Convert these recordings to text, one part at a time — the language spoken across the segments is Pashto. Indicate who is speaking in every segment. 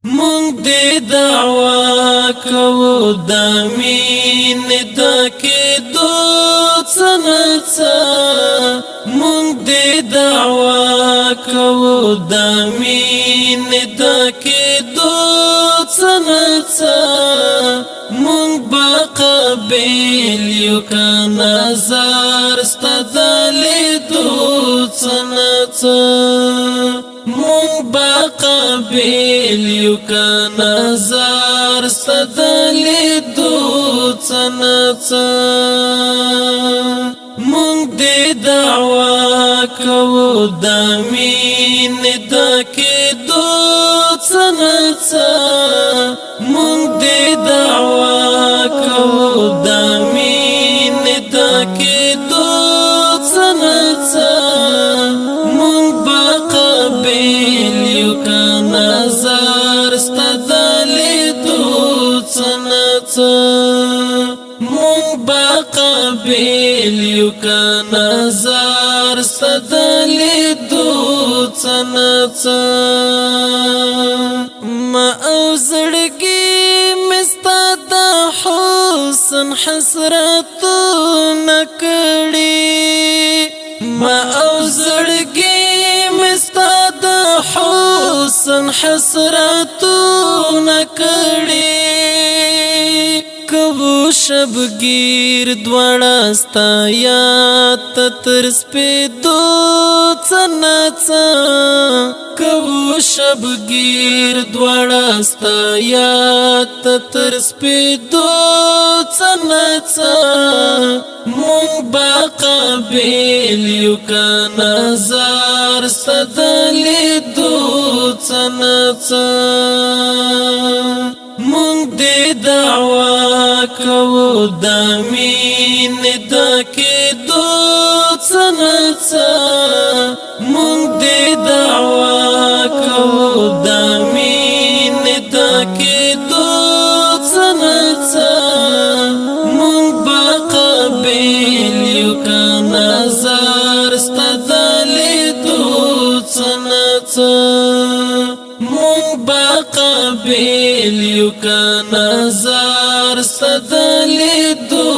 Speaker 1: مونږ دې دعوا کوو د مینې د کېدو څه نه څه مونږ دې دعوا کوو د مینې د کېدو څه نه څه مونږ به قابل یو که نظر ستا د لیدو څه نه څه مونږ به قابل یو که نظر ستا د لیدو څه نه څه مونږ دې دعوا کوو د مینې د کېدو څه نه څه مونږ دې دعوا کوو د مینې د کېدو څه نه څه مونږ به قابل یو که نظر ستا د لیدو څه نه څه مونږ به قابل یو که نظر ستا د لیدو څه نه څه ما او زړګي مې ستا د حسن حسرتونه کړي ما او زړګي مې ستا د حسن حسرتونه کړي کبو شبگیر دواړه ستا یاد ته تر سپېدو څه نه څه کبو شبگیر دواړه ستا یاد ته تر سپېدو څه نه څه مونږ به قابل یو که نظر ستا د لیدو څه نه څه مونږ دې دعوا کوو د مینې د کېدو څه نه څه مونږ دې دعوا کوو د مینې د کېدو څه نه څه مونږ به قابل یو که نظر ستا د لیدو څه نه څه مونږ به قابل یو که نظر ستا د لیدو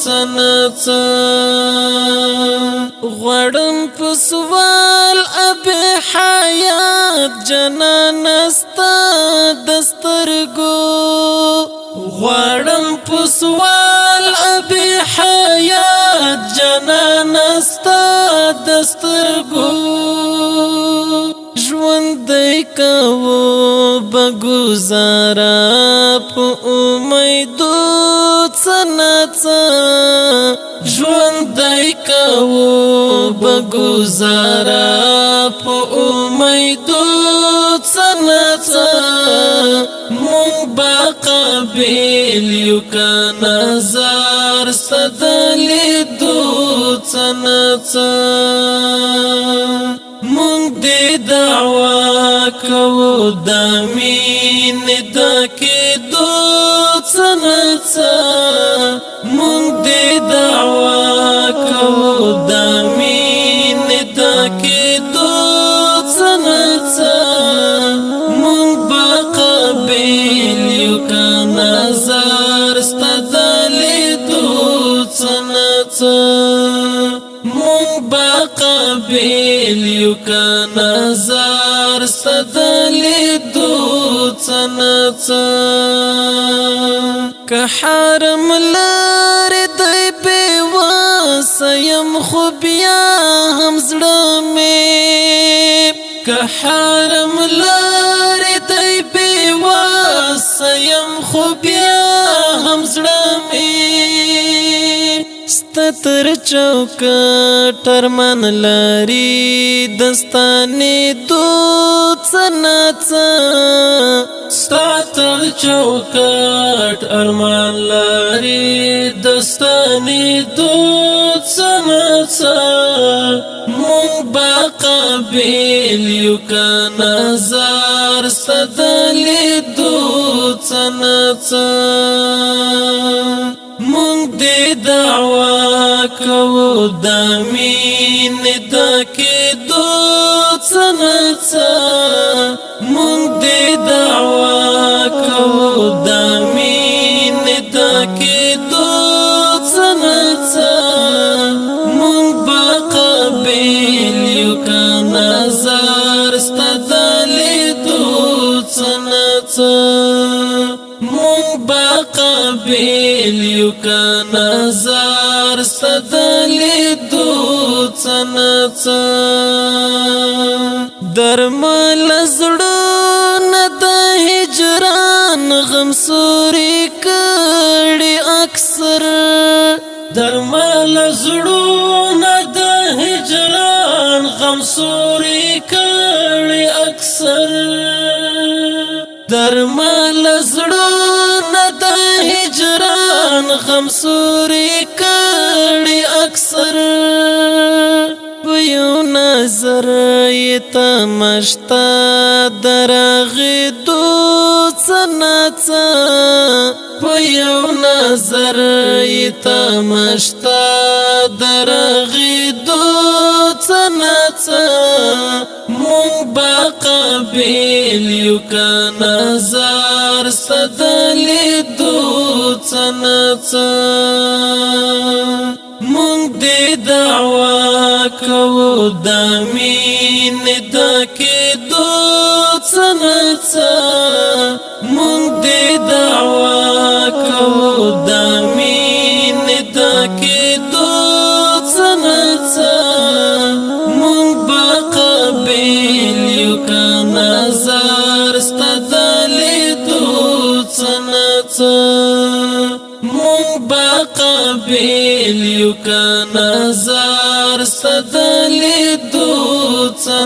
Speaker 1: څه نه څه غواړم په سوال اب حیات جنانه ستا د سترګو غواړم په سوال اب حیات جنانه ستا د سترګو ژوندی کوو به ګزاره په امیدو څه نه څه ژوندی کوو به ګزاره په امیدو څه نه څه مونږ به قابل یو که نظر ستا د لیدو څه نه څه مونږ دې دعوا کوو د مینې د کېدو څه نه څه مونږ دې دعوا کوو د مینې د کېدو څه نه څه مونږ به قابل یو که نظر ستا د لیدو څه نه څه مونږ به قابل یو که نظر ستا د لیدو څه نه څه که حرم لرې دی بېوسه یم خو بیا هم زړه مې که حرم لرې دی بېوسه یم خو بیا هم زړه مې ستا تر چوکټ ارمان لري دستانېدو څه نه څه ستا تر چوکټ ارمان لري دستانېدو څه نه څه مونږ به قابل یو که نظر ستا د لیدو څه نه څه مونږ دې دعوا کوو د مینې د کېدو څه نه څه مونږ دې دعوا مونږ با قابل یو که نظر ستدلیدو څه درمل زړونه د هجران غم سوري کړي اکثر درمل زړونه د هجران غم سوري کړي اکثر درمل زړونه د هجران غم سوري کړي اکثر یو نظر یې تماشتا درغېدو څه په یو نظر یې تماشتا درغېدو څه مونږ با قابل یو که نظر ستدلیدو څه مونږ دې دعوا کوو د مینې د کېدو څه مونږ دې دعوا کوو د مینې د کېدو څه مونږ به قابل یو که نظر ستا د لیدو څه مونږ با قابل یو که نظر ستا د لیدو څه